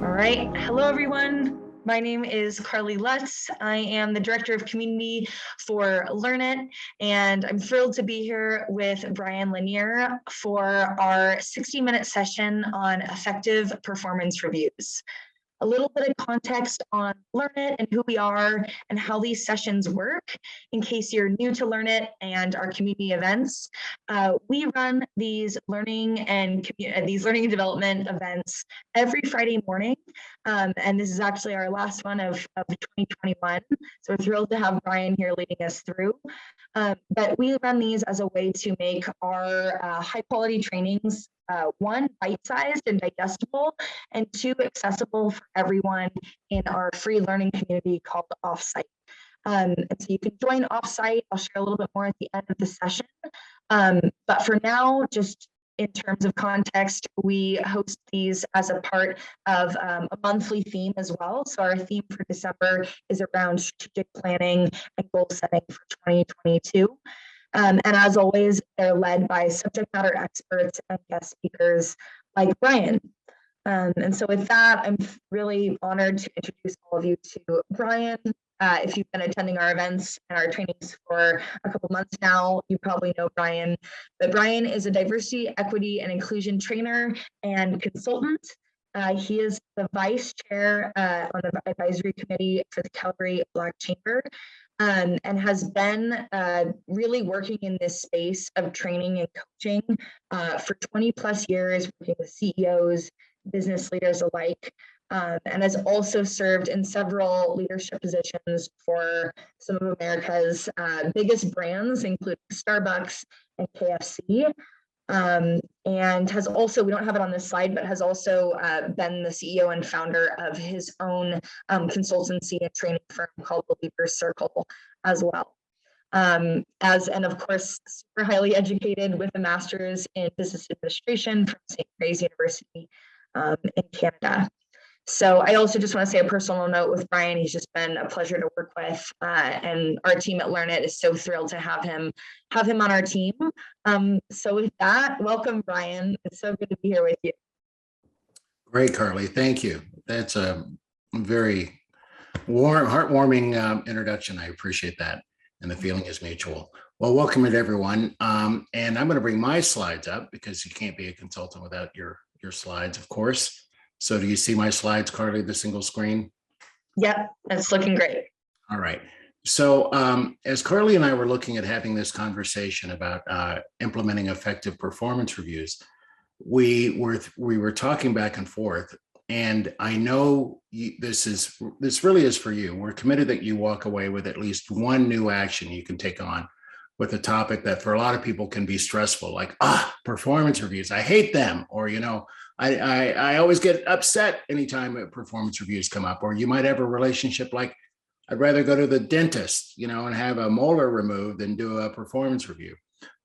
All right. Hello, everyone. My name is Carly Lutz. I am the Director of Community for Learn It, and I'm thrilled to be here with Brian Lanier for our 60-minute session on effective performance reviews. A little bit of context on Learn It and who we are and how these sessions work in case you're new to Learn It and our community events. We run these learning and development events every Friday morning. And this is actually our last one of 2021. So we're thrilled to have Brian here leading us through. But we run these as a way to make our high quality trainings one, bite-sized and digestible, and two, accessible for everyone in our free learning community called Offsite. And so you can join Offsite. I'll share a little bit more at the end of the session. But for now, just in terms of context, we host these as a part of a monthly theme as well. So our theme for December is around strategic planning and goal setting for 2022. And as always, they're led by subject matter experts and guest speakers like Brian. And so with that, I'm really honored to introduce all of you to Brian. If you've been attending our events and our trainings for a couple months now, you probably know Brian. But Brian is a diversity, equity, and inclusion trainer and consultant. He is the vice chair on the advisory committee for the Calgary Black Chamber. And has been really working in this space of training and coaching for 20 plus years, working with CEOs, business leaders alike, and has also served in several leadership positions for some of America's biggest brands, including Starbucks and KFC. And has also, we don't have it on this slide, but has also been the CEO and founder of his own consultancy and training firm called The Leader's Circle as well. And of course, super highly educated with a master's in business administration from St. Mary's University in Canada. So I also just want to say a personal note with Brian. He's just been a pleasure to work with, and our team at Learn It is so thrilled to have him on our team. So with that, welcome, Brian. It's so good to be here with you. Great, Carly. Thank you. That's a very warm, heartwarming introduction. I appreciate that, and the feeling is mutual. Well, welcome to everyone. And I'm going to bring my slides up because you can't be a consultant without your slides, of course. So do you see my slides, Carly, the single screen? Yep, that's looking great. All right. So as Carly and I were looking at having this conversation about implementing effective performance reviews, we were talking back and forth. And I know this really is for you. We're committed that you walk away with at least one new action you can take on with a topic that for a lot of people can be stressful, like, performance reviews, I hate them. Or, I always get upset anytime performance reviews come up. Or you might have a relationship like, I'd rather go to the dentist, and have a molar removed than do a performance review.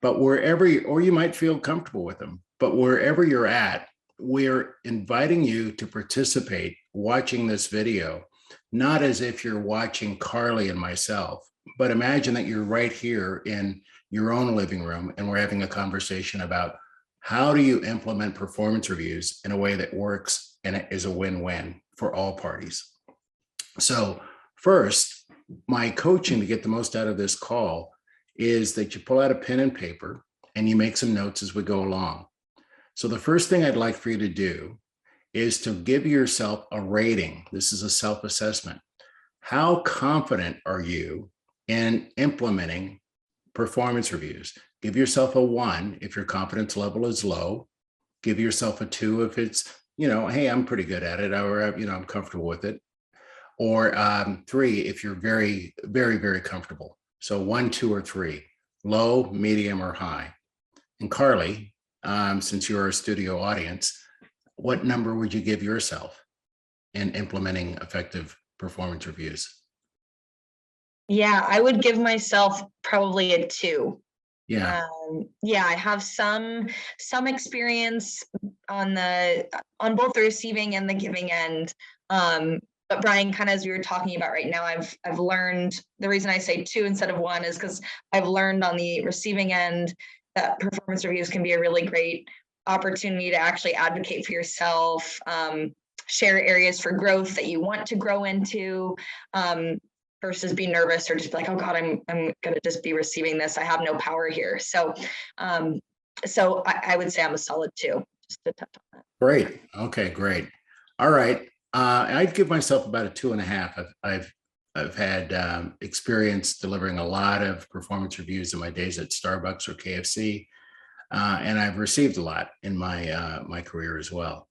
But or you might feel comfortable with them, but wherever you're at, we're inviting you to participate watching this video, not as if you're watching Carly and myself, but imagine that you're right here in your own living room and we're having a conversation about how do you implement performance reviews in a way that works and it is a win-win for all parties. So first, my coaching to get the most out of this call is that you pull out a pen and paper and you make some notes as we go along. So the first thing I'd like for you to do is to give yourself a rating. This is a self-assessment. How confident are you in implementing performance reviews? Give yourself a 1 if your confidence level is low. Give yourself a 2 if it's, hey, I'm pretty good at it, or, I'm comfortable with it. Or 3 if you're very, very, very comfortable. So 1, 2, or 3, low, medium, or high. And Carly, since you're a studio audience, what number would you give yourself in implementing effective performance reviews? Yeah, I would give myself probably a 2. Yeah. I have some experience on both the receiving and the giving end. But Brian, kind of as we were talking about right now, I've learned, the reason I say 2 instead of 1 is because I've learned on the receiving end that performance reviews can be a really great opportunity to actually advocate for yourself, share areas for growth that you want to grow into, versus be nervous or just be like, oh God, I'm gonna just be receiving this. I have no power here. So I would say I'm a solid 2, just to touch on that. Great. Okay, great. All right. I'd give myself about a 2.5. I've had experience delivering a lot of performance reviews in my days at Starbucks or KFC, and I've received a lot in my career as well.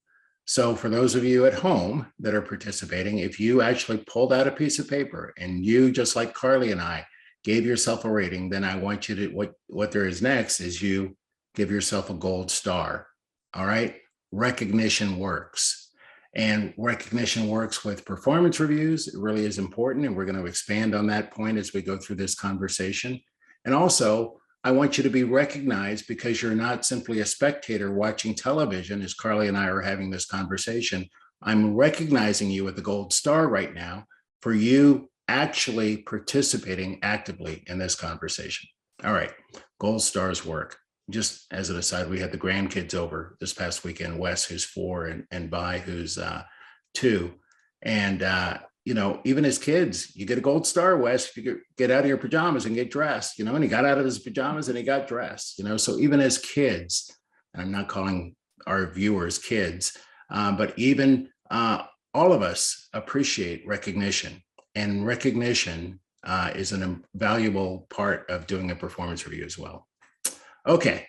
So for those of you at home that are participating, if you actually pulled out a piece of paper and you, just like Carly and I, gave yourself a rating, then I want you to, what there is next is you give yourself a gold star. All right. Recognition works. And recognition works with performance reviews. It really is important. And we're going to expand on that point as we go through this conversation. And also, I want you to be recognized because you're not simply a spectator watching television as Carly and I are having this conversation. I'm recognizing you with the gold star right now for you actually participating actively in this conversation. All right, gold stars work. Just as an aside, we had the grandkids over this past weekend, Wes, who's 4, and Bai, who's 2. And even as kids, you get a gold star, Wes, if you get out of your pajamas and get dressed, and he got out of his pajamas and he got dressed, so even as kids, and I'm not calling our viewers kids, but even all of us appreciate recognition, and recognition is an invaluable part of doing a performance review as well. Okay.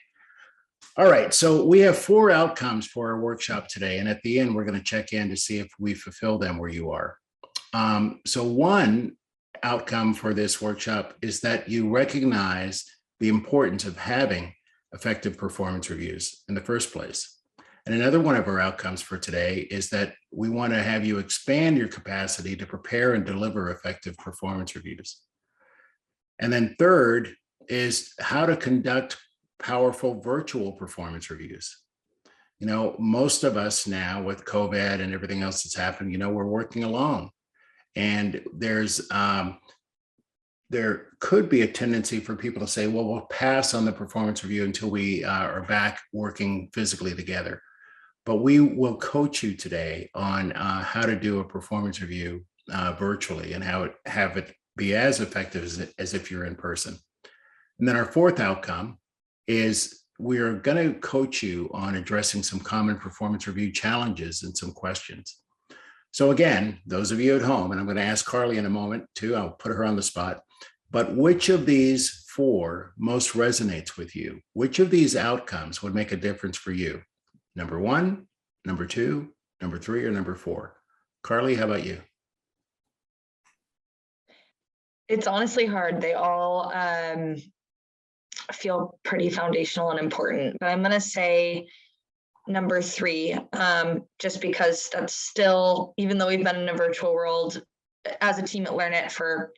All right. So we have 4 outcomes for our workshop today. And at the end, we're going to check in to see if we fulfill them where you are. So one outcome for this workshop is that you recognize the importance of having effective performance reviews in the first place. And another one of our outcomes for today is that we want to have you expand your capacity to prepare and deliver effective performance reviews. And then third is how to conduct powerful virtual performance reviews. Most of us now with COVID and everything else that's happened, we're working alone. And there could be a tendency for people to say, well, we'll pass on the performance review until we are back working physically together. But we will coach you today on how to do a performance review virtually and have it be as effective as if you're in person. And then our fourth outcome is we're going to coach you on addressing some common performance review challenges and some questions. So again, those of you at home, and I'm going to ask Carly in a moment too, I'll put her on the spot, but which of these 4 most resonates with you? Which of these outcomes would make a difference for you? Number 1, number 2, number 3, or number 4? Carly, how about you? It's honestly hard. They all feel pretty foundational and important, but I'm going to say number 3, just because that's still, even though we've been in a virtual world as a team at Learn It for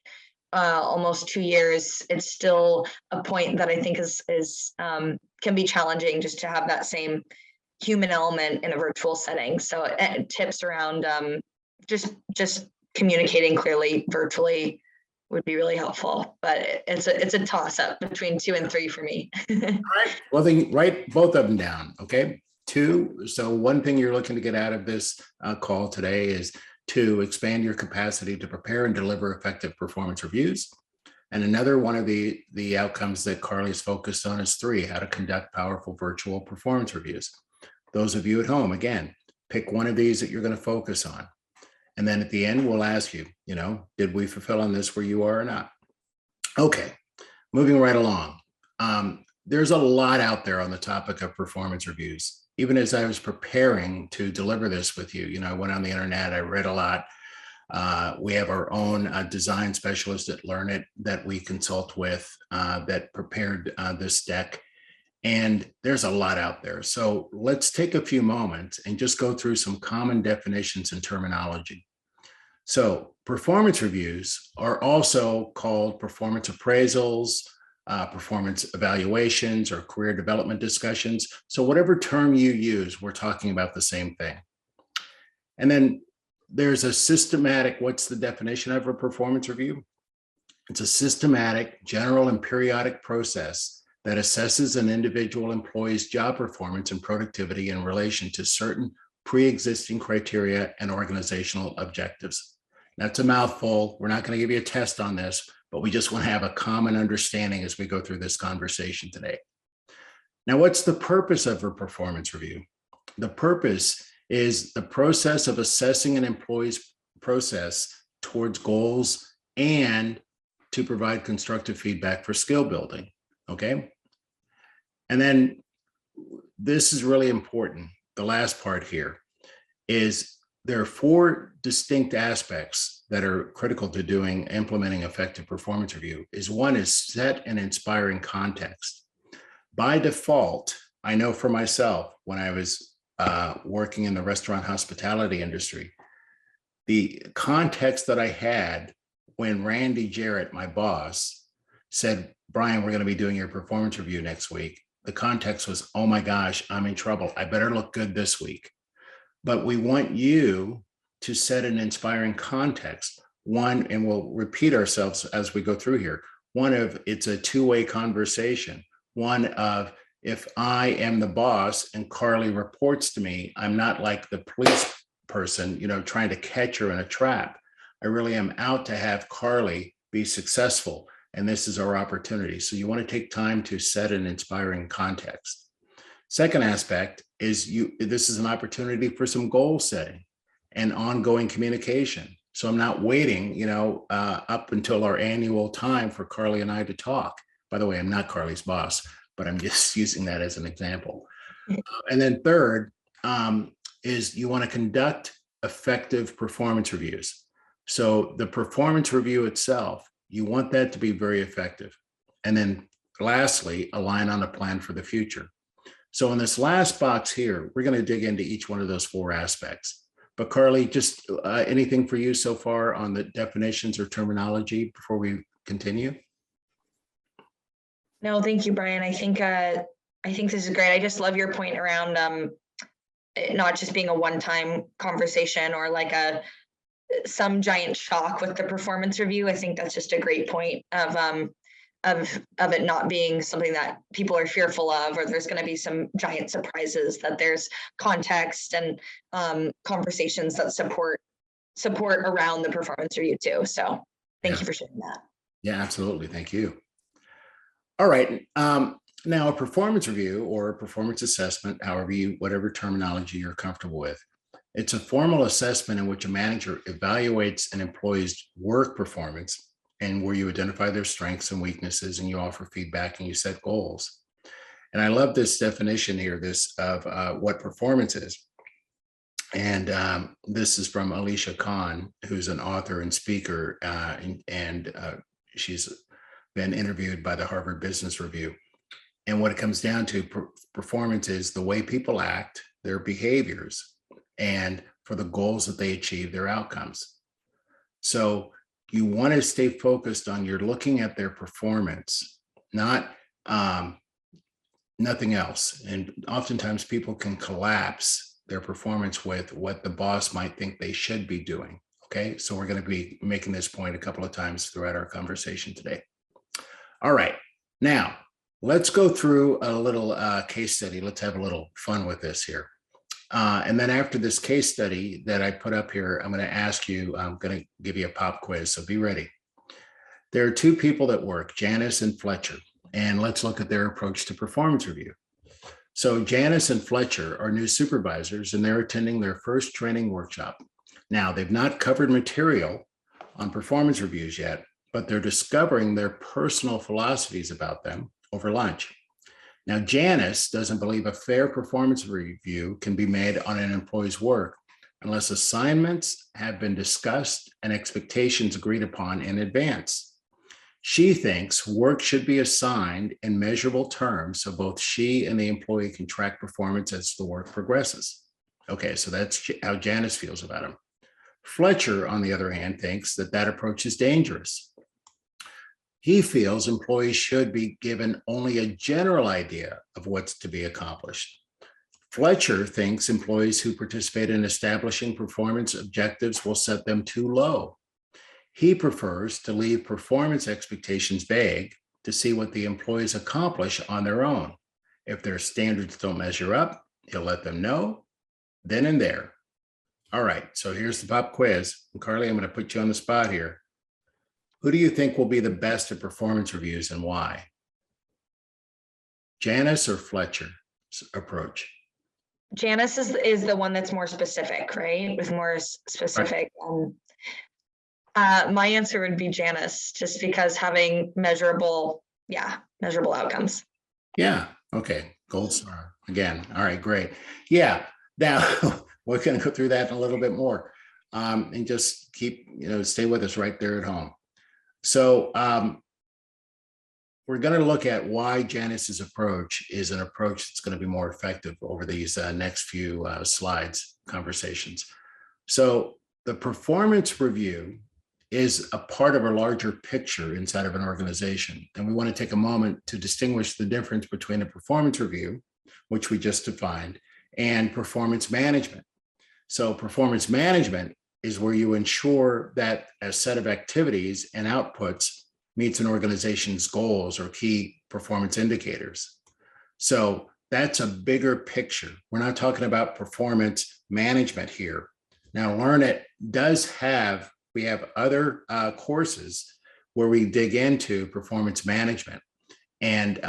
almost 2 years, it's still a point that I think is can be challenging just to have that same human element in a virtual setting. So tips around just communicating clearly virtually would be really helpful, but it's a toss up between 2 and 3 for me. All right. Well, then write both of them down. Okay. 2. So one thing you're looking to get out of this call today is to expand your capacity to prepare and deliver effective performance reviews. And another one of the outcomes that Carly's focused on is 3, how to conduct powerful virtual performance reviews. Those of you at home, again, pick one of these that you're going to focus on. And then at the end, we'll ask you, did we fulfill on this where you are or not? Okay, moving right along. There's a lot out there on the topic of performance reviews. Even as I was preparing to deliver this with you, I went on the internet, I read a lot. We have our own design specialist at Learn It that we consult with that prepared this deck. And there's a lot out there. So let's take a few moments and just go through some common definitions and terminology. So performance reviews are also called performance appraisals, performance evaluations, or career development discussions. So whatever term you use, we're talking about the same thing. And then there's a systematic, what's the definition of a performance review? It's a systematic, general, and periodic process that assesses an individual employee's job performance and productivity in relation to certain pre-existing criteria and organizational objectives. That's a mouthful. We're not going to give you a test on this, but we just want to have a common understanding as we go through this conversation today. Now, what's the purpose of a performance review? The purpose is the process of assessing an employee's process towards goals and to provide constructive feedback for skill building, okay? And then this is really important. The last part here is there are 4 distinct aspects that are critical to implementing effective performance review. One is set an inspiring context. By default, I know for myself, when I was working in the restaurant hospitality industry, the context that I had when Randy Jarrett, my boss, said, Brian, we're going to be doing your performance review next week. The context was, oh my gosh, I'm in trouble. I better look good this week. But we want you to set an inspiring context. One, and we'll repeat ourselves as we go through here. One of, it's a two-way conversation. One of, if I am the boss and Carly reports to me, I'm not like the police person, trying to catch her in a trap. I really am out to have Carly be successful. And this is our opportunity. So you want to take time to set an inspiring context. Second aspect is this is an opportunity for some goal setting and ongoing communication. So I'm not waiting, up until our annual time for Carly and I to talk. By the way, I'm not Carly's boss, but I'm just using that as an example. And then third is you want to conduct effective performance reviews. So the performance review itself, you want that to be very effective. And then lastly, align on a plan for the future. So in this last box here, we're going to dig into each one of those 4 aspects. But Carly, just anything for you so far on the definitions or terminology before we continue? No, thank you, Brian. I think this is great. I just love your point around it not just being a one-time conversation or like some giant shock with the performance review. I think that's just a great point of it not being something that people are fearful of, or there's going to be some giant surprises, that there's context and conversations that support around the performance review too. So thank you for sharing that. Yeah, absolutely. Thank you. All right. Now a performance review or a performance assessment, whatever terminology you're comfortable with, it's a formal assessment in which a manager evaluates an employee's work performance and where you identify their strengths and weaknesses and you offer feedback and you set goals. And I love this definition here, of what performance is. And this is from Alicia Kahn, who's an author and speaker, and she's been interviewed by the Harvard Business Review. And what it comes down to, performance is the way people act, their behaviors, and for the goals that they achieve, their outcomes. So you want to stay focused on, you're looking at their performance, not nothing else. And oftentimes people can collapse their performance with what the boss might think they should be doing. Okay, so we're going to be making this point a couple of times throughout our conversation today. All right, now let's go through a little case study. Let's have a little fun with this here. And then after this case study that I put up here, I'm going to ask you, I'm going to give you a pop quiz, so be ready. There are 2 people that work, Janice and Fletcher, and let's look at their approach to performance review. So Janice and Fletcher are new supervisors and they're attending their first training workshop. Now, they've not covered material on performance reviews yet, but they're discovering their personal philosophies about them over lunch. Now, Janice doesn't believe a fair performance review can be made on an employee's work unless assignments have been discussed and expectations agreed upon in advance. She thinks work should be assigned in measurable terms so both she and the employee can track performance as the work progresses. Okay, so that's how Janice feels about him. Fletcher, on the other hand, thinks that approach is dangerous. He feels employees should be given only a general idea of what's to be accomplished. Fletcher thinks employees who participate in establishing performance objectives will set them too low. He prefers to leave performance expectations vague to see what the employees accomplish on their own. If their standards don't measure up, he'll let them know. then and there. All right, so here's the pop quiz. And Carly, I'm going to put you on the spot here. Who do you think will be the best at performance reviews and why? Janice or Fletcher's approach? Janice is the one that's more specific, right? With more specific. My answer would be Janice, just because having measurable outcomes. Yeah. Okay. Gold star again. All right. Great. Yeah. Now we're going to go through that in a little bit more, and just keep, stay with us right there at home. So we're going to look at why Janice's approach is an approach that's going to be more effective over these next few slides, conversations. So the performance review is a part of a larger picture inside of an organization. And we want to take a moment to distinguish the difference between a performance review, which we just defined, and performance management. So performance management is where you ensure that a set of activities and outputs meets an organization's goals or key performance indicators. So that's a bigger picture. We're not talking about performance management here. Now, Learn It does have, we have other courses where we dig into performance management. And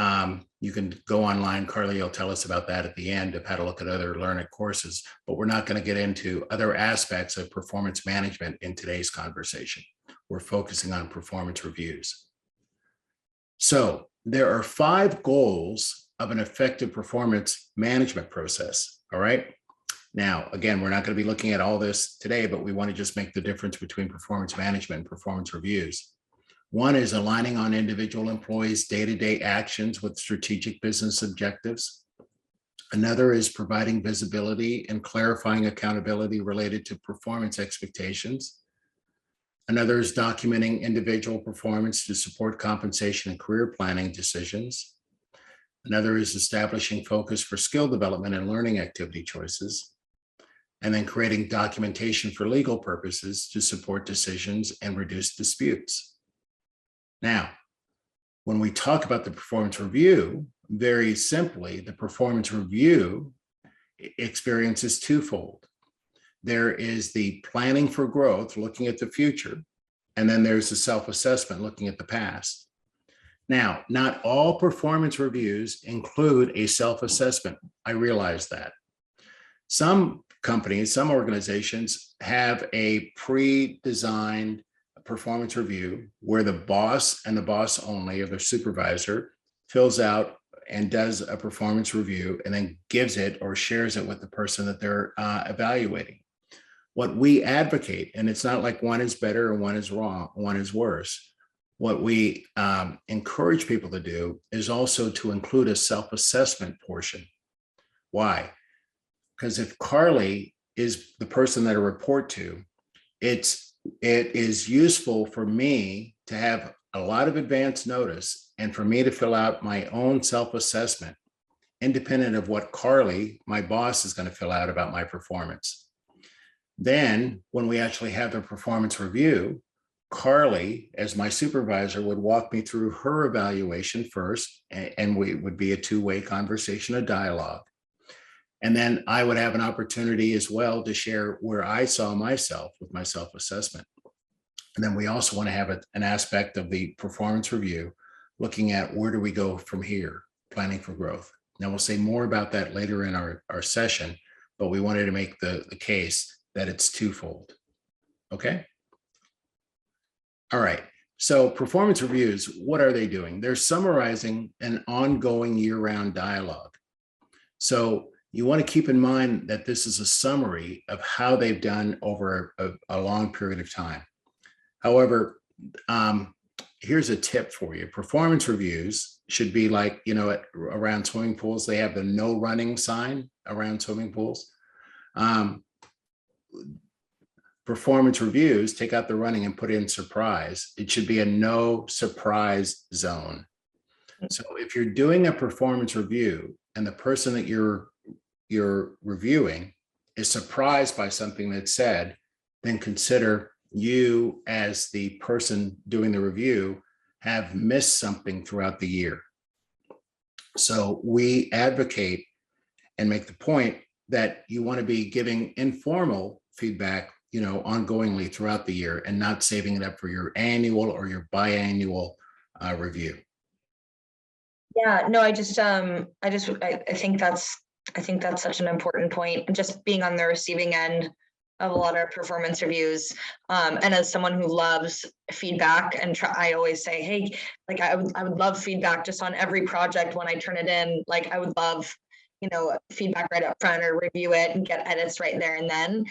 you can go online. Carly will tell us about that at the end of how to look at other Learn It courses, but we're not going to get into other aspects of performance management in today's conversation. We're focusing on performance reviews. So there are 5 goals of an effective performance management process. All right. Now, again, we're not going to be looking at all this today, but we want to just make the difference between performance management and performance reviews. One is aligning on individual employees' day-to-day actions with strategic business objectives. Another is providing visibility and clarifying accountability related to performance expectations. Another is documenting individual performance to support compensation and career planning decisions. Another is establishing focus for skill development and learning activity choices. And then creating documentation for legal purposes to support decisions and reduce disputes. Now, when we talk about the performance review, very simply, the performance review experience is twofold. There is the planning for growth, looking at the future, and then there's the self-assessment, looking at the past. Now, not all performance reviews include a self-assessment. I realize that. Some companies, some organizations have a pre-designed performance review where the boss and the boss only, or their supervisor, fills out and does a performance review and then gives it or shares it with the person that they're evaluating. What we advocate, and it's not like one is better and one is wrong, one is worse. What we encourage people to do is also to include a self-assessment portion. Why? Because if Carly is the person that I report to, it is useful for me to have a lot of advance notice and for me to fill out my own self-assessment, independent of what Carly, my boss, is going to fill out about my performance. Then when we actually have the performance review, Carly, as my supervisor, would walk me through her evaluation first, and we would be a two-way conversation, a dialogue. And then I would have an opportunity as well to share where I saw myself with my self-assessment. And then we also want to have an aspect of the performance review, looking at where do we go from here, planning for growth. Now we'll say more about that later in our session, but we wanted to make the case that it's twofold. Okay. All right. So performance reviews, what are they doing? They're summarizing an ongoing year-round dialogue. So you want to keep in mind that this is a summary of how they've done over a long period of time. However, here's a tip for you. Performance reviews should be like, around swimming pools, they have the no running sign around swimming pools. Performance reviews, take out the running and put in surprise. It should be a no surprise zone. So if you're doing a performance review and the person that you're reviewing is surprised by something that's said, then consider you as the person doing the review have missed something throughout the year. So we advocate and make the point that you want to be giving informal feedback, ongoingly throughout the year and not saving it up for your annual or your biannual review. Yeah, no, I think that's such an important point, and just being on the receiving end of a lot of performance reviews. And as someone who loves feedback and I always say, hey, like I would love feedback just on every project when I turn it in. Like I would love, feedback right up front, or review it and get edits right there and then.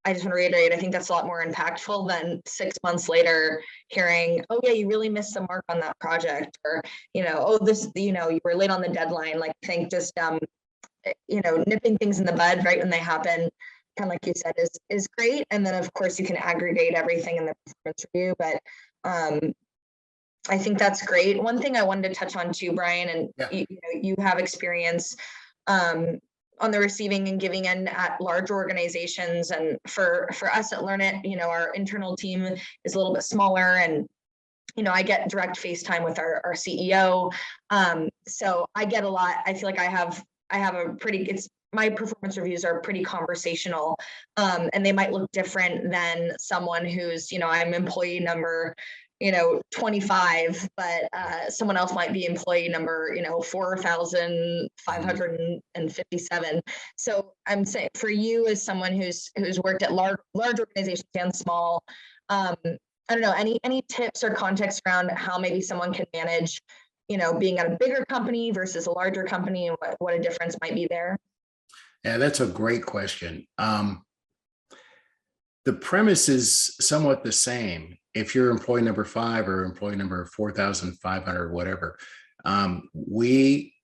I just want to reiterate, I think that's a lot more impactful than 6 months later hearing, oh yeah, you really missed the mark on that project, or, oh, this, you were late on the deadline. Like I think just, nipping things in the bud right when they happen, kind of like you said, is great. And then of course you can aggregate everything in the performance review, but I think that's great. One thing I wanted to touch on too, Brian, and Yeah. you have experience on the receiving and giving end at large organizations. And for us at Learn It, our internal team is a little bit smaller, and I get direct FaceTime with our CEO. So I get a lot. I feel like I have a pretty, my performance reviews are pretty conversational, and they might look different than someone who's, I'm employee number 25, but someone else might be employee number 4,557. So I'm saying, for you as someone who's worked at large organizations and small, I don't know, any tips or context around how maybe someone can manage being at a bigger company versus a larger company, and what a difference might be there? Yeah, that's a great question. The premise is somewhat the same. If you're employee number 5 or employee number 4,500, whatever, we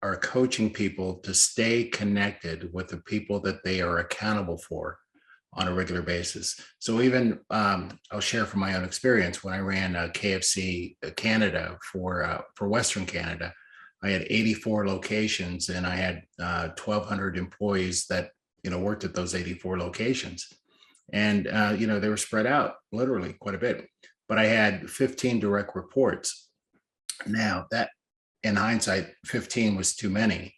are coaching people to stay connected with the people that they are accountable for on a regular basis. So even I'll share from my own experience. When I ran KFC Canada for Western Canada, I had 84 locations, and I had 1,200 employees that worked at those 84 locations. And they were spread out literally quite a bit, but I had 15 direct reports. Now that, in hindsight, 15 was too many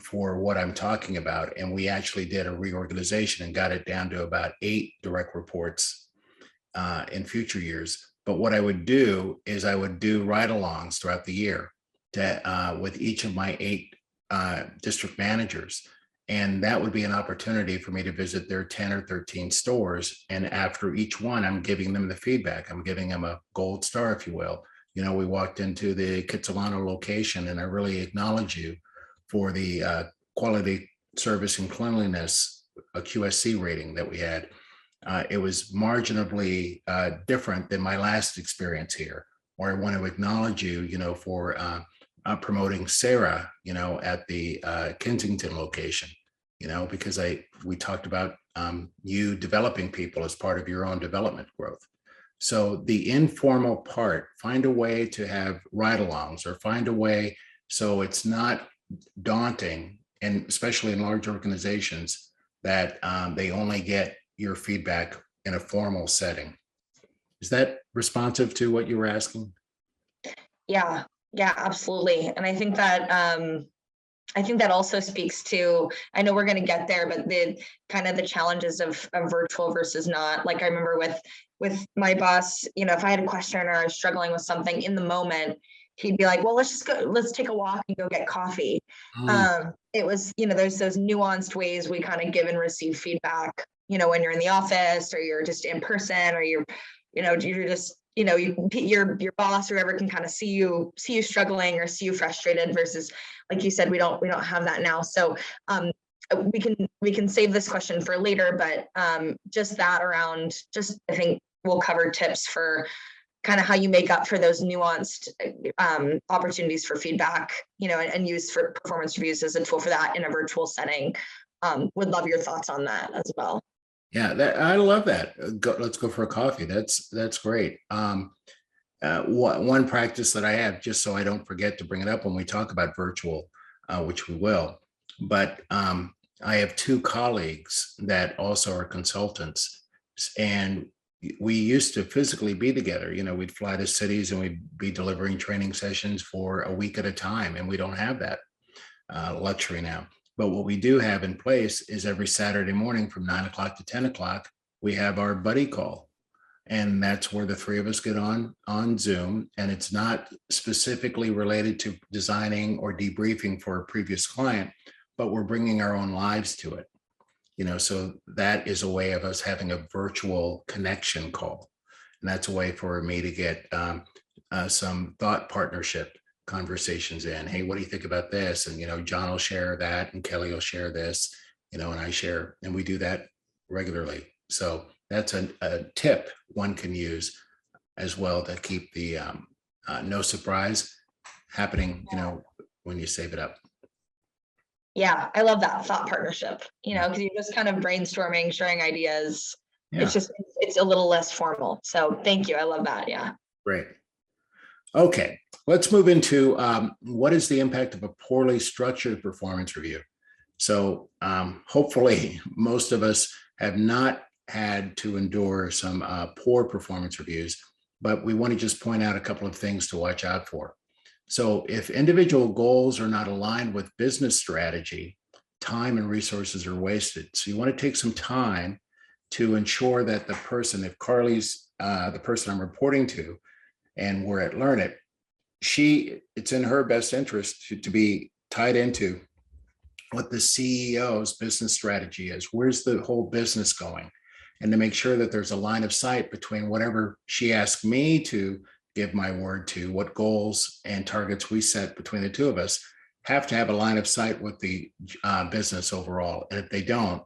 for what I'm talking about. And we actually did a reorganization and got it down to about 8 direct reports in future years. But what I would do is I would do ride-alongs throughout the year with each of my 8 district managers. And that would be an opportunity for me to visit their 10 or 13 stores. And after each one, I'm giving them the feedback. I'm giving them a gold star, if you will. We walked into the Kitsilano location, and I really acknowledge you for the quality, service, and cleanliness, a QSC rating that we had. It was marginally different than my last experience here. Or I want to acknowledge you, for promoting Sarah, at the Kensington location, because we talked about you developing people as part of your own development growth. So the informal part, find a way to have ride-alongs, or find a way so it's not daunting, and especially in large organizations, that they only get your feedback in a formal setting. Is that responsive to what you were asking? Yeah, absolutely. And I think that also speaks to, I know we're going to get there, but the kind of the challenges of virtual versus not. Like I remember with my boss, if I had a question or I was struggling with something in the moment, he'd be like, well, let's take a walk and go get coffee. It was, there's those nuanced ways we kind of give and receive feedback, when you're in the office, or you're just in person, or you're just, your boss or whoever can kind of see you struggling or see you frustrated, versus, like you said, we don't have that now. So we can save this question for later, but just that around, I think we'll cover tips for kind of how you make up for those nuanced opportunities for feedback, and use for performance reviews as a tool for that in a virtual setting. Would love your thoughts on that as well. Yeah, I love that. Let's go for a coffee. That's great. One practice that I have, just so I don't forget to bring it up when we talk about virtual, which we will, but I have 2 colleagues that also are consultants, and we used to physically be together. We'd fly to cities and we'd be delivering training sessions for a week at a time, and we don't have that luxury now. But what we do have in place is every Saturday morning from 9 o'clock to 10 o'clock, we have our buddy call. And that's where the three of us get on Zoom. And it's not specifically related to designing or debriefing for a previous client, but we're bringing our own lives to it. So that is a way of us having a virtual connection call. And that's a way for me to get some thought partnership conversations in. Hey, what do you think about this? And, John will share that and Kelly will share this, and I share, and we do that regularly. So that's a tip one can use as well to keep the no surprise happening, when you save it up. Yeah, I love that thought partnership, because you're just kind of brainstorming, sharing ideas. Yeah. It's a little less formal. So thank you. I love that. Yeah. Great. Okay, let's move into what is the impact of a poorly structured performance review? So hopefully most of us have not had to endure some poor performance reviews, but we want to just point out a couple of things to watch out for. So if individual goals are not aligned with business strategy, time and resources are wasted. So you want to take some time to ensure that the person, if Carly's the person I'm reporting to, and we're at Learn It, it's in her best interest to be tied into what the CEO's business strategy is. Where's the whole business going? And to make sure that there's a line of sight between whatever she asked me to give my word to, what goals and targets we set between the two of us, have to have a line of sight with the business overall. And if they don't,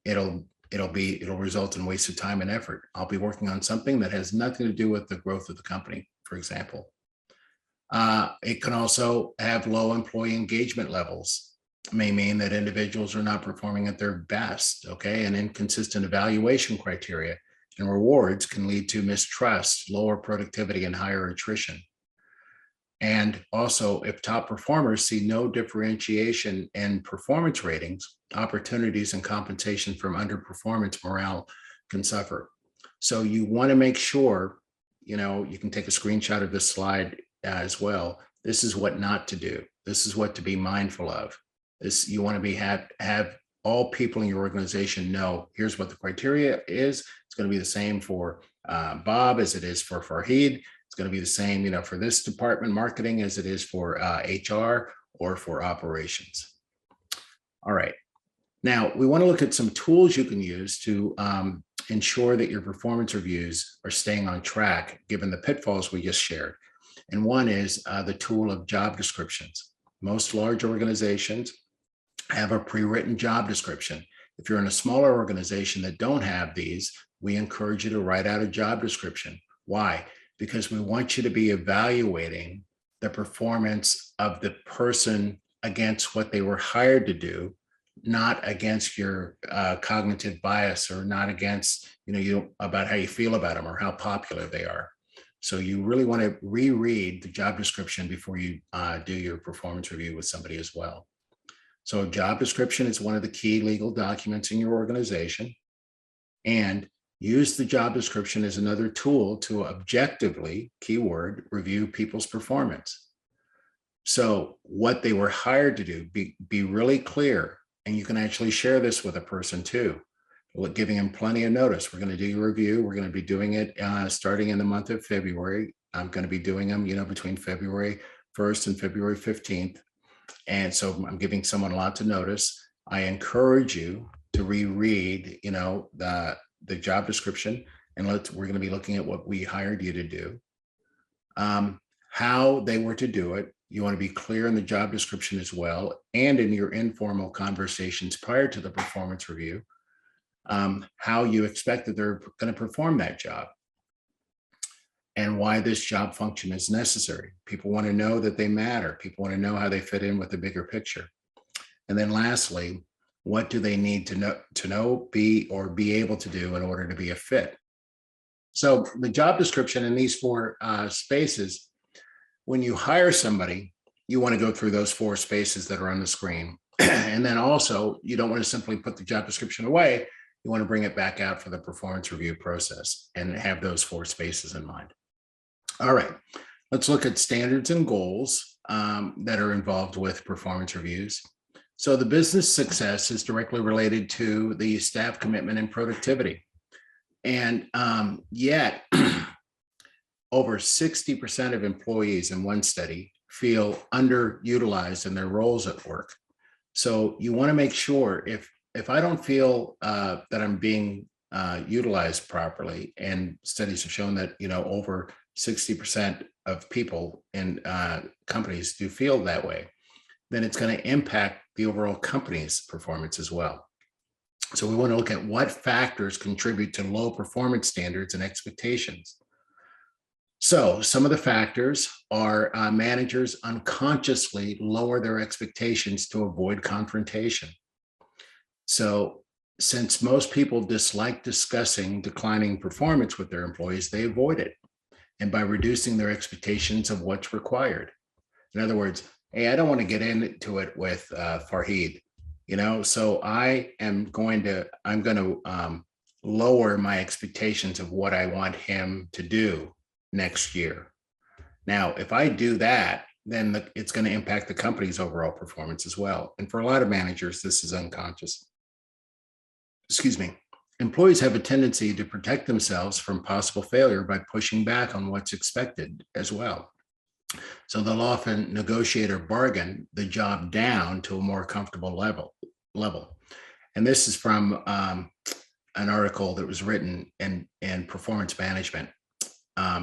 it'll result in wasted time and effort. I'll be working on something that has nothing to do with the growth of the company, for example. It can also have low employee engagement levels. It may mean that individuals are not performing at their best, okay? And inconsistent evaluation criteria and rewards can lead to mistrust, lower productivity, and higher attrition. And also, if top performers see no differentiation in performance ratings, opportunities and compensation from underperformance, morale can suffer. So you want to make sure, you can take a screenshot of this slide as well. This is what not to do. This is what to be mindful of. You want to have all people in your organization know, here's what the criteria is. It's going to be the same for Bob as it is for Farhid. It's going to be the same, for this department, marketing, as it is for HR or for operations. All right. Now, we want to look at some tools you can use to ensure that your performance reviews are staying on track, given the pitfalls we just shared. And one is the tool of job descriptions. Most large organizations have a pre-written job description. If you're in a smaller organization that don't have these, we encourage you to write out a job description. Why? Because we want you to be evaluating the performance of the person against what they were hired to do, not against your cognitive bias, or not against, about how you feel about them or how popular they are. So you really want to reread the job description before you do your performance review with somebody as well. So a job description is one of the key legal documents in your organization, and use the job description as another tool to objectively, keyword, review people's performance. So what they were hired to do, be really clear, and you can actually share this with a person too, giving them plenty of notice. We're going to do your review. We're going to be doing it starting in the month of February. I'm going to be doing them, between February 1st and February 15th. And so I'm giving someone lots of notice. I encourage you to reread, the job description, and we're going to be looking at what we hired you to do, how they were to do it. You want to be clear in the job description as well, and in your informal conversations prior to the performance review, how you expect that they're going to perform that job, and why this job function is necessary. People want to know that they matter. People want to know how they fit in with the bigger picture. And then lastly, what do they need to know, be able to do in order to be a fit? So the job description in these four spaces, when you hire somebody, you want to go through those four spaces that are on the screen. And then also, you don't want to simply put the job description away. You want to bring it back out for the performance review process and have those four spaces in mind. All right, let's look at standards and goals that are involved with performance reviews. So the business success is directly related to the staff commitment and productivity. And yet, over 60% of employees in one study feel underutilized in their roles at work. So you want to make sure if I don't feel that I'm being utilized properly, and studies have shown that over 60% of people in companies do feel that way, then it's going to impact the overall company's performance as well. So we want to look at what factors contribute to low performance standards and expectations. So some of the factors are managers unconsciously lower their expectations to avoid confrontation. So since most people dislike discussing declining performance with their employees, they avoid it. And by reducing their expectations of what's required. In other words, hey, I don't want to get into it with Farhid, so I'm going to lower my expectations of what I want him to do next year. Now, if I do that, then it's going to impact the company's overall performance as well. And for a lot of managers, this is unconscious. Excuse me. Employees have a tendency to protect themselves from possible failure by pushing back on what's expected as well. So they'll often negotiate or bargain the job down to a more comfortable level. And this is from an article that was written in Performance Management.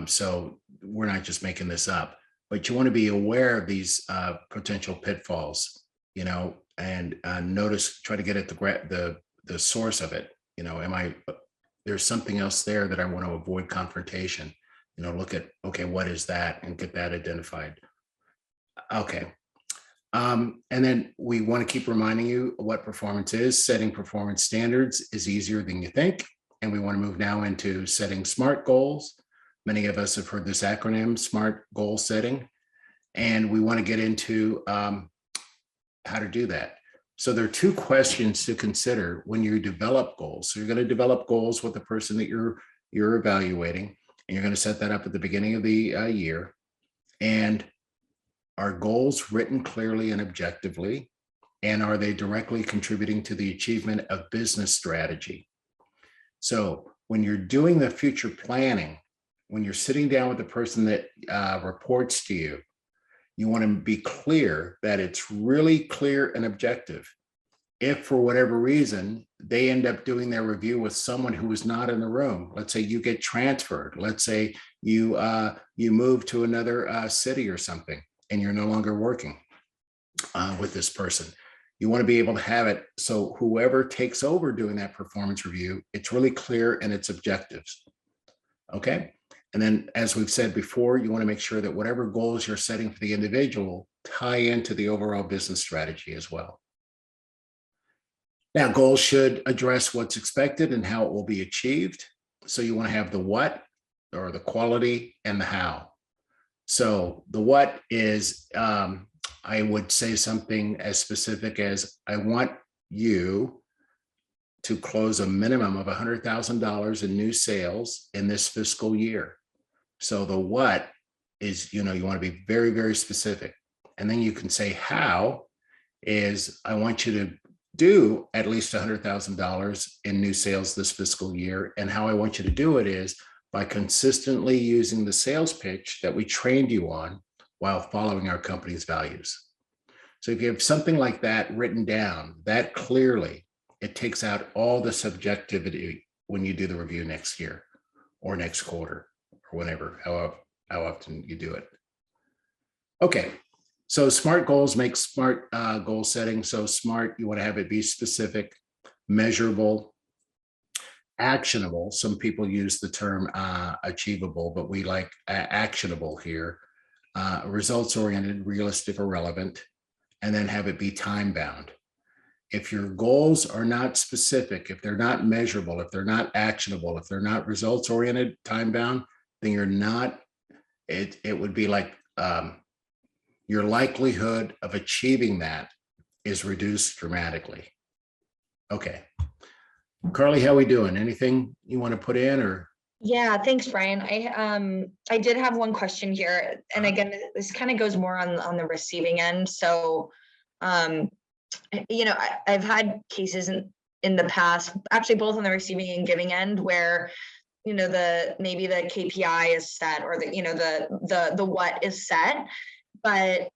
So we're not just making this up, but you want to be aware of these potential pitfalls, and notice, try to get at the source of it. There's something else there that I want to avoid confrontation. Look at, okay, what is that, and get that identified. Okay. And then we want to keep reminding you what performance is. Setting performance standards is easier than you think. And we want to move now into setting SMART goals. Many of us have heard this acronym, SMART goal setting. And we want to get into how to do that. So there are two questions to consider when you develop goals. So you're going to develop goals with the person that you're evaluating, and you're going to set that up at the beginning of the year. And are goals written clearly and objectively? And are they directly contributing to the achievement of business strategy? So when you're doing the future planning, when you're sitting down with the person that reports to you, you want to be clear that it's really clear and objective. If for whatever reason, they end up doing their review with someone who is not in the room, let's say you get transferred, let's say you move to another city or something, and you're no longer working with this person, you want to be able to have it so whoever takes over doing that performance review, it's really clear and it's objectives. Okay. And then, as we've said before, you want to make sure that whatever goals you're setting for the individual tie into the overall business strategy as well. Now, goals should address what's expected and how it will be achieved. So you want to have the what, or the quality, and the how. So the what is, I would say something as specific as, I want you to close a minimum of $100,000 in new sales in this fiscal year. So the what is, you want to be very, very specific. And then you can say how is, I want you to do at least $100,000 in new sales this fiscal year. And how I want you to do it is by consistently using the sales pitch that we trained you on while following our company's values. So if you have something like that written down, that clearly, it takes out all the subjectivity when you do the review next year or next quarter or whenever, how often you do it. Okay, so SMART goals make SMART goal setting. So SMART, you want to have it be specific, measurable, actionable. Some people use the term achievable, but we like actionable here. Results-oriented, realistic, or relevant, and then have it be time-bound. If your goals are not specific, if they're not measurable, if they're not actionable, if they're not results-oriented, time-bound, then you're not, it would be like your likelihood of achieving that is reduced dramatically. Okay. Carly, how we doing? Anything you want to put in, or? Yeah, thanks, Brian. I did have one question here, and again, this kind of goes more on the receiving end. So I've had cases in the past, actually both on the receiving and giving end, where maybe the KPI is set, or the what is set, but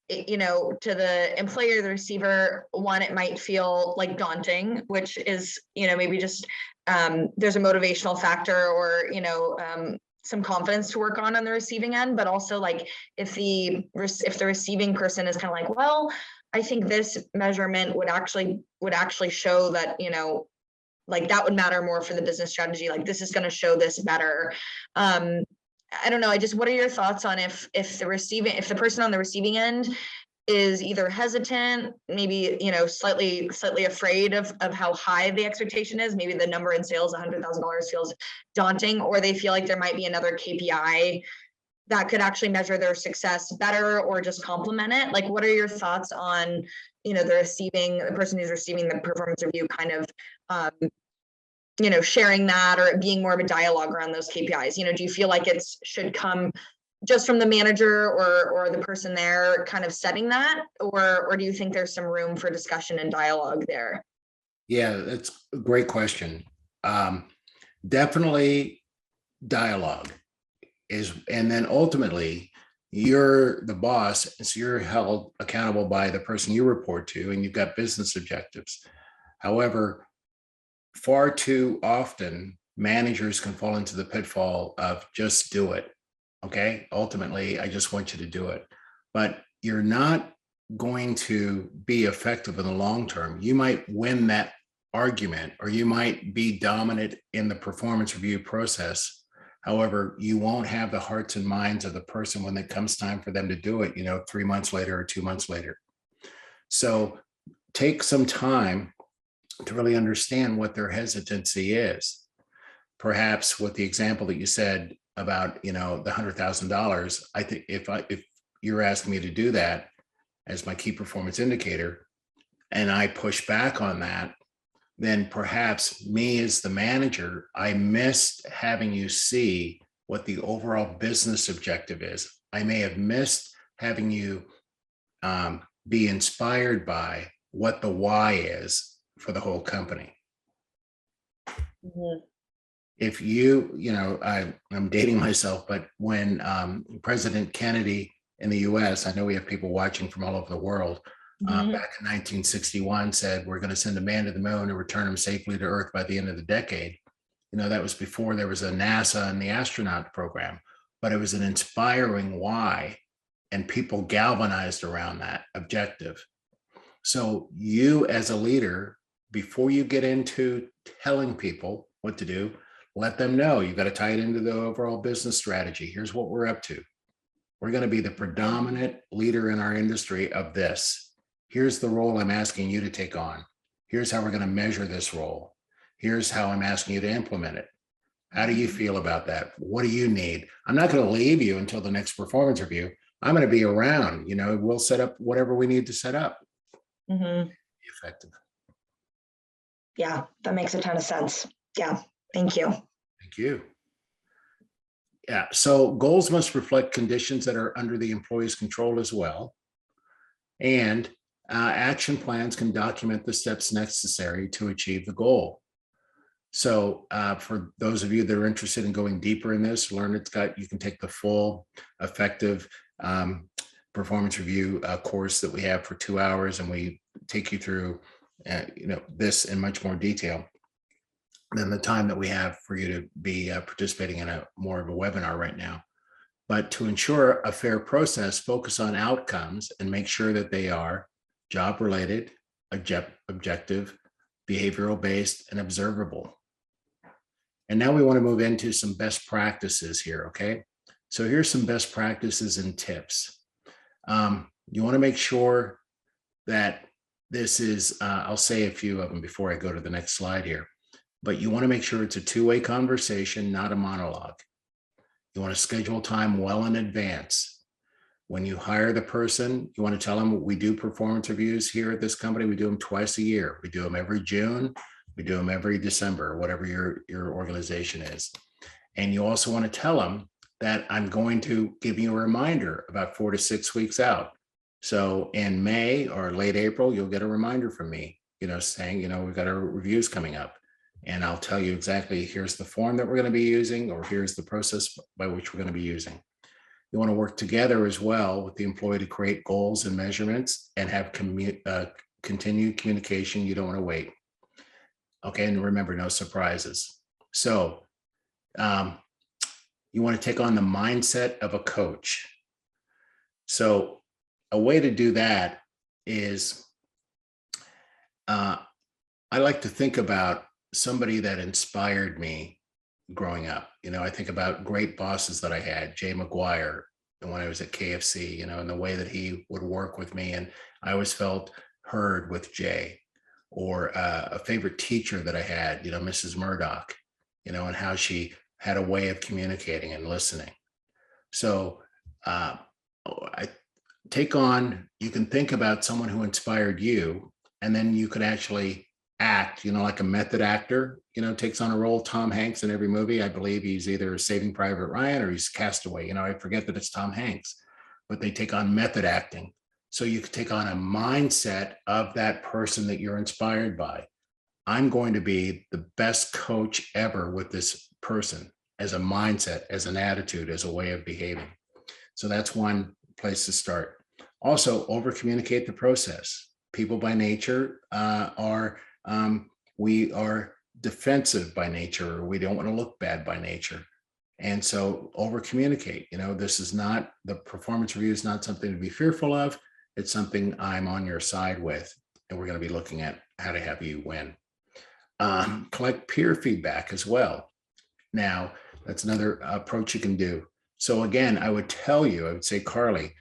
to the employer, the receiver, one, it might feel like daunting, which is, maybe just there's a motivational factor, or some confidence to work on the receiving end. But also, like, if the receiving person is kind of like, well, I think this measurement would actually show that, like, that would matter more for the business strategy, like this is going to show this better. I don't know. What are your thoughts on if the person on the receiving end is either hesitant, maybe, slightly afraid of how high the expectation is, maybe the number in sales, $100,000, feels daunting, or they feel like there might be another KPI that could actually measure their success better, or just complement it? Like, what are your thoughts on, the person who's receiving the performance review kind of, sharing that, or it being more of a dialogue around those KPIs? Do you feel like it should come just from the manager, or the person there kind of setting that, or do you think there's some room for discussion and dialogue there? Yeah, that's a great question. Definitely dialogue and then ultimately you're the boss, and so you're held accountable by the person you report to, and you've got business objectives. However, far too often managers can fall into the pitfall of just do it. Okay, ultimately I just want you to do it, but you're not going to be effective in the long term. You might win that argument, or you might be dominant in the performance review process. However, you won't have the hearts and minds of the person when it comes time for them to do it, 3 months later or 2 months later. So take some time to really understand what their hesitancy is. Perhaps with the example that you said about, the $100,000, I think if you're asking me to do that as my key performance indicator, and I push back on that, then perhaps me as the manager, I missed having you see what the overall business objective is. I may have missed having you be inspired by what the why is for the whole company. Mm-hmm. If I'm dating myself, but when President Kennedy in the US, I know we have people watching from all over the world, Mm-hmm. back in 1961 said, we're going to send a man to the moon and return him safely to Earth by the end of the decade. That was before there was a NASA and the astronaut program, but it was an inspiring why, and people galvanized around that objective. So you as a leader, before you get into telling people what to do, let them know you've got to tie it into the overall business strategy. Here's what we're up to. We're going to be the predominant leader in our industry of this. Here's the role I'm asking you to take on. Here's how we're going to measure this role. Here's how I'm asking you to implement it. How do you feel about that? What do you need? I'm not going to leave you until the next performance review. I'm going to be around. We'll set up whatever we need to set up. Mm-hmm. Be effective. Yeah, that makes a ton of sense. Yeah, thank you. Thank you. Yeah, so goals must reflect conditions that are under the employee's control as well. And action plans can document the steps necessary to achieve the goal. So for those of you that are interested in going deeper in this, you can take the full effective performance review course that we have for 2 hours, and we take you through this in much more detail than the time that we have for you to be participating in more of a webinar right now. But to ensure a fair process, focus on outcomes and make sure that they are job-related, objective, behavioral-based, and observable. And now we want to move into some best practices here, okay? So here's some best practices and tips. You want to make sure that this is, I'll say a few of them before I go to the next slide here, but you want to make sure it's a two-way conversation, not a monologue. You want to schedule time well in advance. When you hire the person, you want to tell them we do performance reviews here at this company. We do them twice a year. We do them every June. We do them every December, whatever your organization is. And you also want to tell them that I'm going to give you a reminder about 4 to 6 weeks out. So in May or late April, you'll get a reminder from me, saying, we've got our reviews coming up. And I'll tell you exactly, here's the form that we're going to be using, or here's the process by which we're going to be using. You want to work together as well with the employee to create goals and measurements and have continued communication. You don't want to wait. Okay, and remember, no surprises. So you want to take on the mindset of a coach. So a way to do that is I like to think about somebody that inspired me growing up. I think about great bosses that I had, Jay McGuire, and when I was at KFC, and the way that he would work with me. And I always felt heard with Jay. Or a favorite teacher that I had, Mrs. Murdoch, and how she had a way of communicating and listening. So I you can think about someone who inspired you, and then you could actually act, like a method actor, takes on a role. Tom Hanks in every movie, I believe he's either Saving Private Ryan or he's Castaway. I forget that it's Tom Hanks, but they take on method acting. So you could take on a mindset of that person that you're inspired by. I'm going to be the best coach ever with this person, as a mindset, as an attitude, as a way of behaving. So that's one place to start. Also, over communicate the process. People by nature we are defensive by nature, or we don't want to look bad by nature. And so over communicate. This is not, the performance review is not something to be fearful of. It's something I'm on your side with, and we're going to be looking at how to have you win. Collect peer feedback as well. Now, that's another approach you can do. So again, I would say, Carly,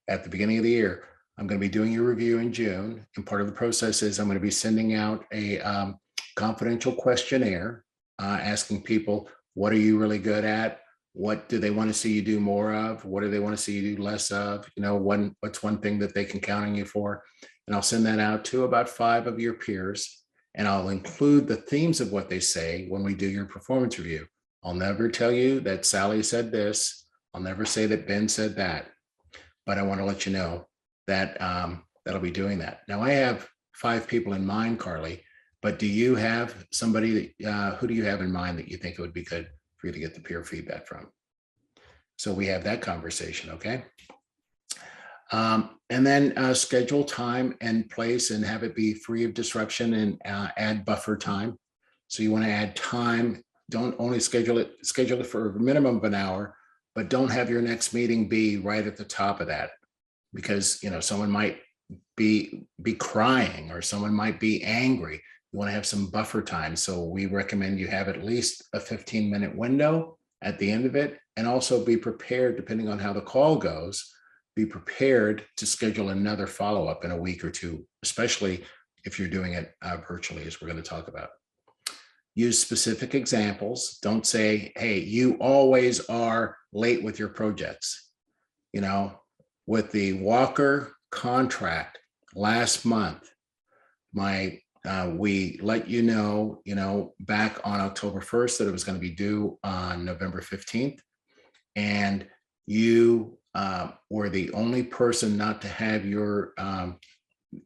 at the beginning of the year, I'm going to be doing your review in June. And part of the process is I'm going to be sending out a confidential questionnaire asking people, what are you really good at? What do they want to see you do more of? What do they want to see you do less of? What's one thing that they can count on you for? And I'll send that out to about 5 of your peers. And I'll include the themes of what they say when we do your performance review. I'll never tell you that Sally said this. I'll never say that Ben said that. But I want to let you know that that'll be doing that. Now, I have 5 people in mind, Carly, but do you have somebody that, who do you have in mind that you think it would be good for you to get the peer feedback from? So we have that conversation, okay? And then schedule time and place and have it be free of disruption, and add buffer time. So you want to add time. Don't only schedule it for a minimum of an hour, but don't have your next meeting be right at the top of that, because someone might be crying or someone might be angry. You want to have some buffer time. So we recommend you have at least a 15-minute window at the end of it, and also be prepared, depending on how the call goes, be prepared to schedule another follow-up in a week or 2, especially if you're doing it virtually, as we're going to talk about. Use specific examples. Don't say, hey, you always are late with your projects. With the Walker contract last month, we let you know, back on October 1st that it was going to be due on November 15th. And you were the only person not to have your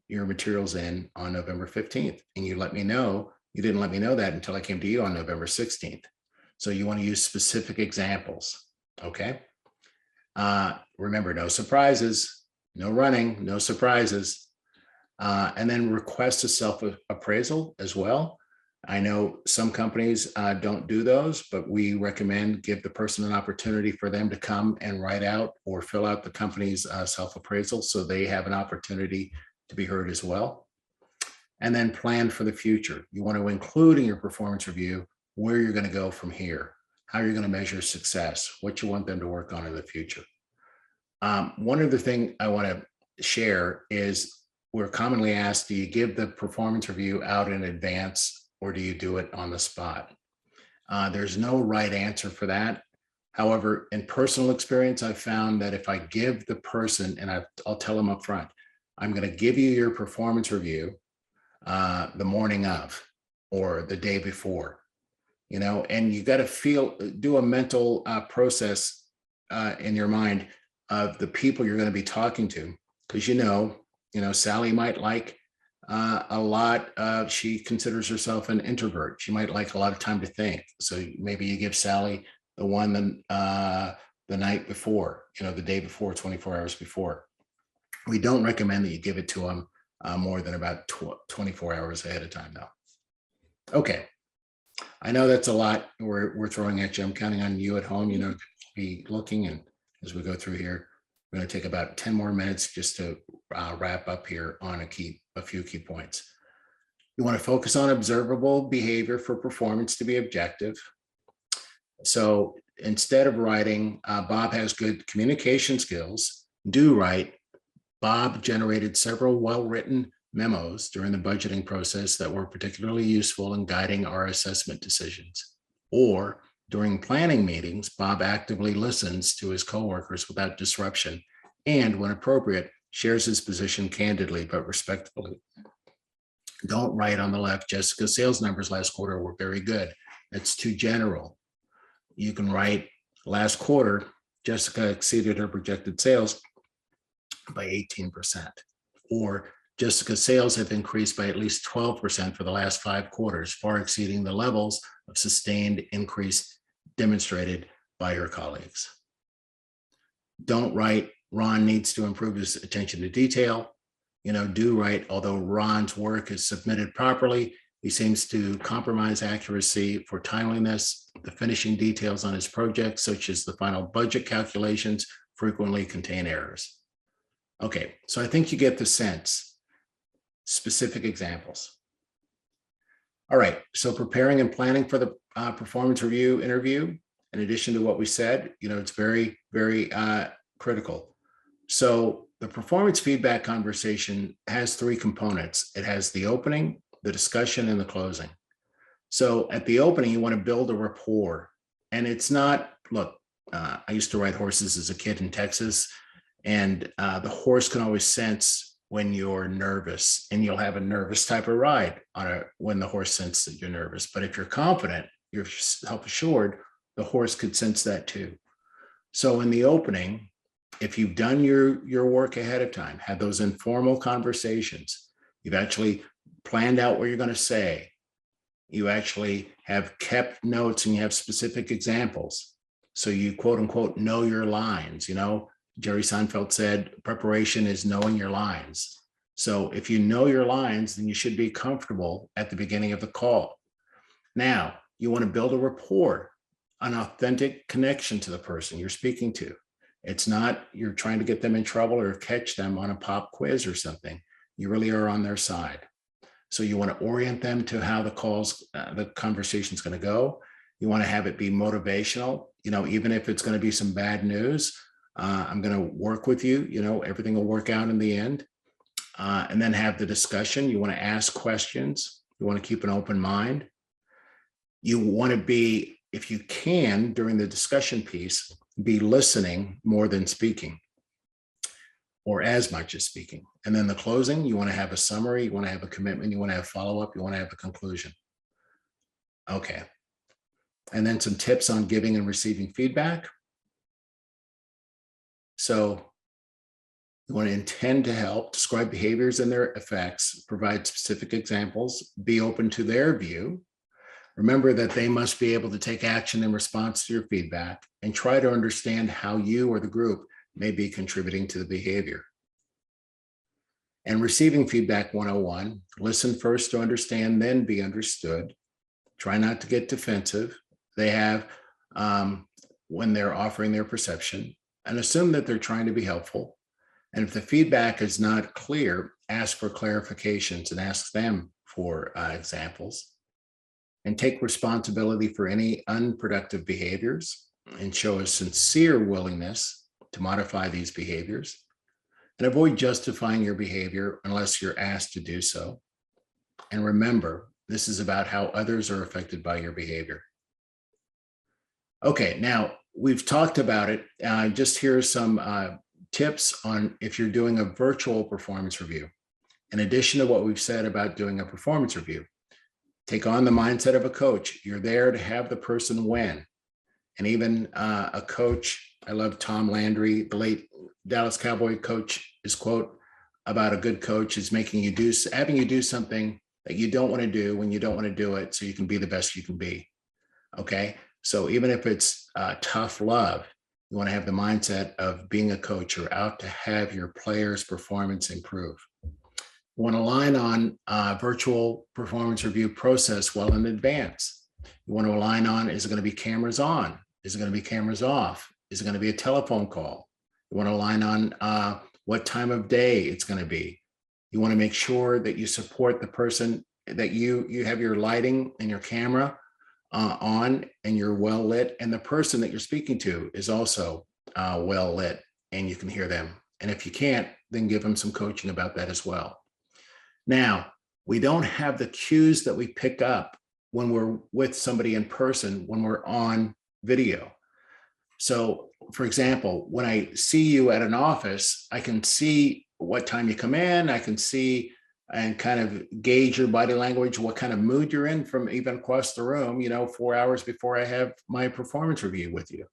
materials in on November 15th. And you didn't let me know that until I came to you on November 16th. So you want to use specific examples, okay? Remember, no surprises, no running, no surprises. And then request a self-appraisal as well. I know some companies don't do those, but we recommend give the person an opportunity for them to come and write out or fill out the company's self-appraisal, so they have an opportunity to be heard as well. And then plan for the future. You want to include in your performance review where you're going to go from here, how you're going to measure success, what you want them to work on in the future. One other thing I want to share is, we're commonly asked, do you give the performance review out in advance or do you do it on the spot? There's no right answer for that. However, in personal experience, I've found that if I give the person, and I'll tell them up front, I'm going to give you your performance review the morning of or the day before, and you got to do a mental process in your mind of the people you're going to be talking to. because Sally might like a lot. She considers herself an introvert. She might like a lot of time to think. So maybe you give Sally the one the night before, the day before, 24 hours before. We don't recommend that you give it to them more than about 24 hours ahead of time, though. Okay. I know that's a lot we're throwing at you. I'm counting on you at home, to be looking. And as we go through here, we're going to take about 10 more minutes just to wrap up here on a few key points. You want to focus on observable behavior for performance to be objective. So instead of writing, Bob has good communication skills, do write, Bob generated several well-written memos during the budgeting process that were particularly useful in guiding our assessment decisions. Or during planning meetings, Bob actively listens to his coworkers without disruption and, when appropriate, shares his position candidly but respectfully. Don't write on the left, Jessica's sales numbers last quarter were very good. That's too general. You can write, last quarter, Jessica exceeded her projected sales by 18%. Or Jessica's sales have increased by at least 12% for the last 5 quarters, far exceeding the levels of sustained increase demonstrated by her colleagues. Don't write, Ron needs to improve his attention to detail. Do write, although Ron's work is submitted properly, he seems to compromise accuracy for timeliness. The finishing details on his project, such as the final budget calculations, frequently contain errors. Okay, so I think you get the sense. Specific examples. All right, so preparing and planning for the performance review interview, in addition to what we said, it's very, very critical. So the performance feedback conversation has 3 components. It has the opening, the discussion, and the closing. So at the opening, you want to build a rapport. And it's not, look, I used to ride horses as a kid in Texas, and the horse can always sense when you're nervous, and you'll have a nervous type of ride when the horse senses that you're nervous. But if you're confident, you're self-assured, the horse could sense that too. So in the opening, if you've done your work ahead of time, had those informal conversations, you've actually planned out what you're going to say, you actually have kept notes and you have specific examples. So you quote unquote know your lines. Jerry Seinfeld said, preparation is knowing your lines. So if you know your lines, then you should be comfortable at the beginning of the call. Now, you want to build a rapport, an authentic connection to the person you're speaking to. It's not you're trying to get them in trouble or catch them on a pop quiz or something. You really are on their side. So you want to orient them to how the conversation is going to go. You want to have it be motivational, even if it's going to be some bad news. I'm going to work with you, everything will work out in the end. And then have the discussion. You want to ask questions. You want to keep an open mind. You want to be, if you can, during the discussion piece, be listening more than speaking, or as much as speaking. And then the closing, you want to have a summary, you want to have a commitment, you want to have follow-up, you want to have a conclusion. Okay. And then some tips on giving and receiving feedback. So you want to intend to help, describe behaviors and their effects, provide specific examples, be open to their view. Remember that they must be able to take action in response to your feedback, and try to understand how you or the group may be contributing to the behavior. And receiving feedback 101, listen first to understand, then be understood. Try not to get defensive. They have when they're offering their perception, and assume that they're trying to be helpful. And if the feedback is not clear, ask for clarifications and ask them for examples. And take responsibility for any unproductive behaviors and show a sincere willingness to modify these behaviors. And avoid justifying your behavior unless you're asked to do so. And remember, this is about how others are affected by your behavior. Okay, now we've talked about it. Just here's some tips on if you're doing a virtual performance review. In addition to what we've said about doing a performance review, take on the mindset of a coach. You're there to have the person win. And even a coach, I love Tom Landry, the late Dallas Cowboy coach, his quote, about a good coach is having you do something that you don't want to do when you don't want to do it, so you can be the best you can be. Okay. So even if it's tough love, you want to have the mindset of being a coach. You're out to have your players' performance improve. You want to align on virtual performance review process well in advance. You want to align on, is it going to be cameras on? Is it going to be cameras off? Is it going to be a telephone call? You want to align on what time of day it's going to be. You want to make sure that you support the person, that you have your lighting and your camera on and you're well lit, and the person that you're speaking to is also well lit and you can hear them. And if you can't, then give them some coaching about that as well. Now, we don't have the cues that we pick up when we're with somebody in person when we're on video. So for example, when I see you at an office, I can see what time you come in, I can see and kind of gauge your body language, what kind of mood you're in from even across the room, 4 hours before I have my performance review with you.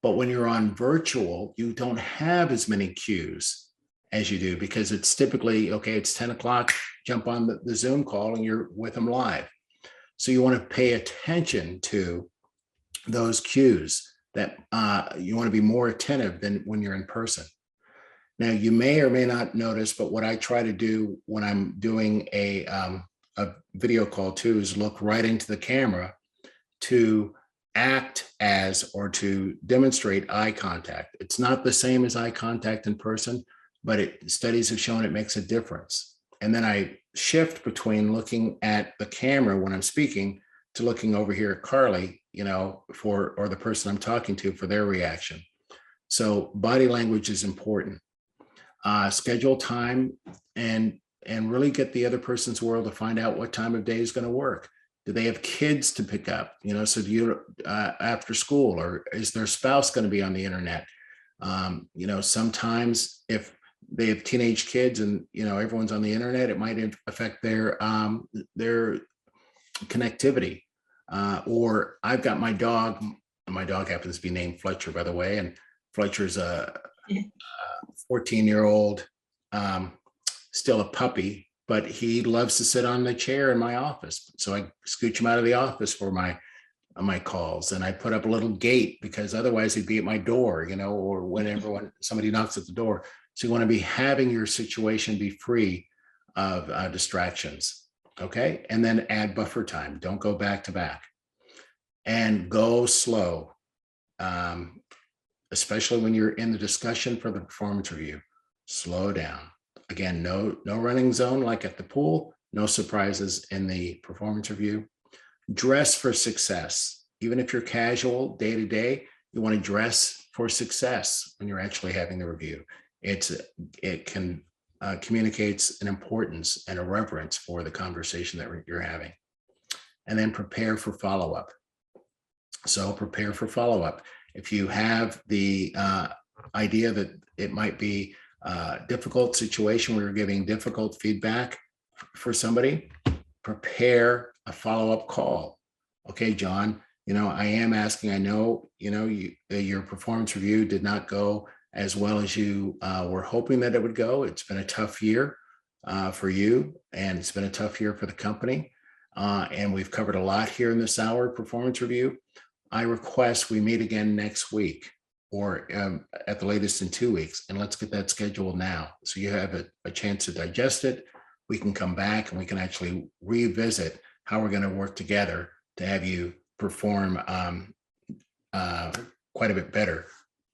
But when you're on virtual, you don't have as many cues as you do, because it's typically, okay, it's 10 o'clock, jump on the Zoom call and you're with them live. So you want to pay attention to those cues, that you want to be more attentive than when you're in person. Now, you may or may not notice, but what I try to do when I'm doing a video call too is look right into the camera to act as, or to demonstrate eye contact. It's not the same as eye contact in person, but studies have shown it makes a difference. And then I shift between looking at the camera when I'm speaking to looking over here at Carly, or the person I'm talking to, for their reaction. So body language is important. Schedule time and really get the other person's world to find out what time of day is going to work. Do they have kids to pick up? So do you after school, or is their spouse going to be on the internet? Sometimes if they have teenage kids and everyone's on the internet, it might affect their connectivity. Or I've got my dog. My dog happens to be named Fletcher, by the way, and Fletcher's a 14-year-old, still a puppy, but he loves to sit on the chair in my office. So I scooch him out of the office for my calls, and I put up a little gate because otherwise he'd be at my door, or whenever somebody knocks at the door. So you want to be having your situation be free of distractions. Okay. And then add buffer time. Don't go back to back, and go slow. Especially when you're in the discussion for the performance review, slow down. Again, no running zone like at the pool, no surprises in the performance review. Dress for success. Even if you're casual day to day, you want to dress for success when you're actually having the review. It communicates an importance and a reverence for the conversation that you're having. And then prepare for follow-up. So prepare for follow-up. If you have the idea that it might be a difficult situation where you're giving difficult feedback for somebody, prepare a follow-up call. Okay, John, I am asking, I know, your performance review did not go as well as you were hoping that it would go. It's been a tough year for you, and it's been a tough year for the company. And we've covered a lot here in this hour performance review. I request we meet again next week, or at the latest in 2 weeks, and let's get that scheduled now. So you have a chance to digest it. We can come back and we can actually revisit how we're going to work together to have you perform quite a bit better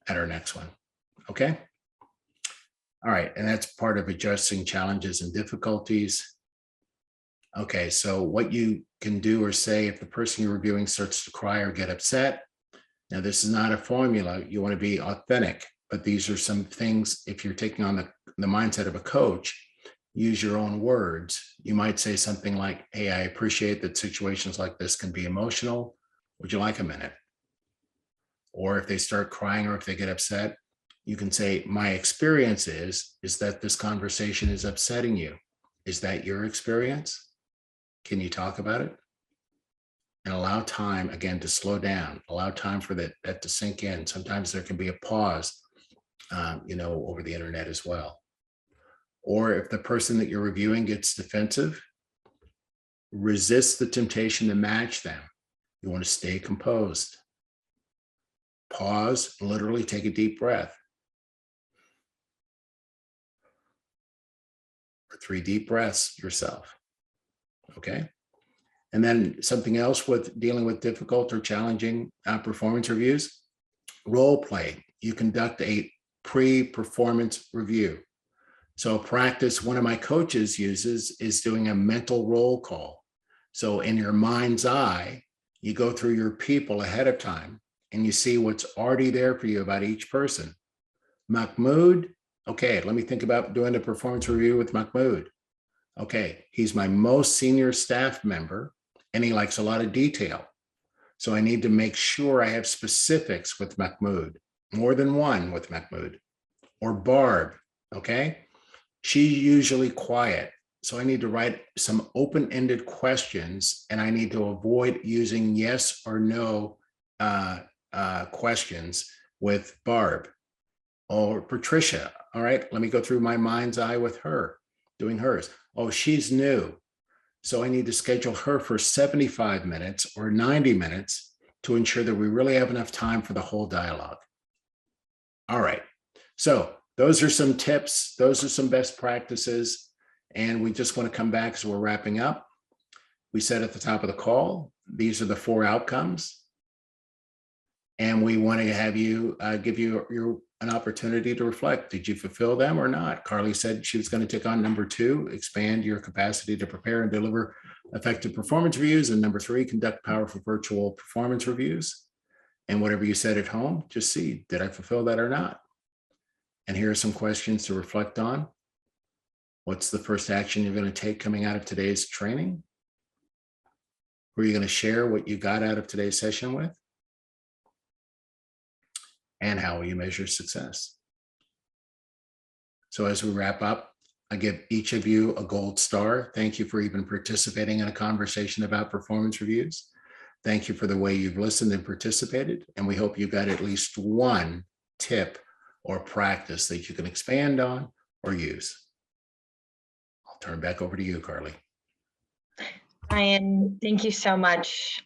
at our next one. Okay. All right. And that's part of adjusting challenges and difficulties. Okay. So what you can do or say if the person you're reviewing starts to cry or get upset. Now, this is not a formula. You want to be authentic, but these are some things. If you're taking on the mindset of a coach, use your own words. You might say something like, hey, I appreciate that situations like this can be emotional. Would you like a minute? Or if they start crying or if they get upset, you can say, my experience is that this conversation is upsetting you. Is that your experience? Can you talk about it? And allow time, again, to slow down, allow time for that to sink in. Sometimes there can be a pause, over the internet as well. Or if the person that you're reviewing gets defensive, resist the temptation to match them. You want to stay composed. Pause, literally take a deep breath. Or 3 deep breaths yourself. Okay. And then something else with dealing with difficult or challenging performance reviews, role play. You conduct a pre-performance review. So practice one of my coaches uses is doing a mental roll call. So in your mind's eye, you go through your people ahead of time and you see what's already there for you about each person. Mahmoud, okay, let me think about doing a performance review with Mahmoud. Okay, he's my most senior staff member and he likes a lot of detail. So I need to make sure I have specifics with Mahmoud, more than one with Mahmoud. Or Barb, okay? She's usually quiet. So I need to write some open-ended questions and I need to avoid using yes or no questions with Barb. Or Patricia, all right, let me go through my mind's eye with her, doing hers. Oh, she's new. So I need to schedule her for 75 minutes or 90 minutes to ensure that we really have enough time for the whole dialogue. All right, so those are some tips. Those are some best practices. And we just want to come back as we're wrapping up. We said at the top of the call, these are the 4 outcomes. And we want to have you give you an opportunity to reflect. Did you fulfill them or not? Carly said she was going to take on number 2, expand your capacity to prepare and deliver effective performance reviews. And number 3, conduct powerful virtual performance reviews. And whatever you said at home, just see, did I fulfill that or not? And here are some questions to reflect on. What's the first action you're going to take coming out of today's training? Who are you going to share what you got out of today's session with? And how will you measure success? So as we wrap up, I give each of you a gold star. Thank you for even participating in a conversation about performance reviews. Thank you for the way you've listened and participated. And we hope you got at least one tip or practice that you can expand on or use. I'll turn back over to you, Carly. Ryan, thank you so much.